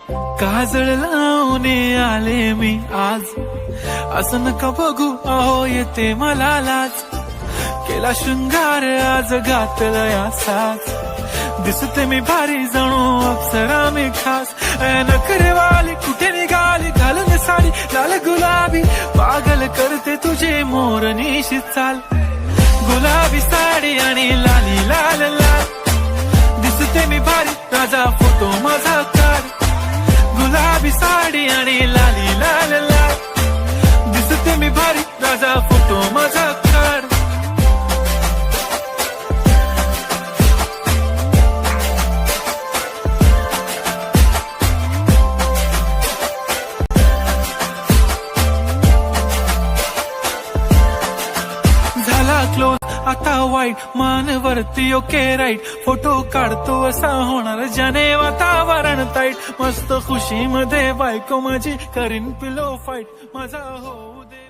काजळ लावून आले मी आज, असं नका बघू अहो येते मला लाज. केला शृंगार आज घातला या साज, दिसते मी भारी जणू अप्सरा मी खास. नखरेवाली कुठे निघाली घालून साडी लाल गुलाबी, पागल करते तुझे मोरनीशी चाल. गुलाबी साडी आणि लाली लाल लाल, दिसते मी भारी राजा फोटो माझा काढ. गुलाबी साडी आणि लाली लाल लाल, दिसते मी भारी राजा फोटो माझा काढ. झाला क्लोज आता वाईट, मान वरती ओके राईट. फोटो काढतो असा होणार ज्याने वातावरण ताईट. मस्त खुशी मध्ये बायको माझी करीन पिलो फाईट, माझा होऊ दे.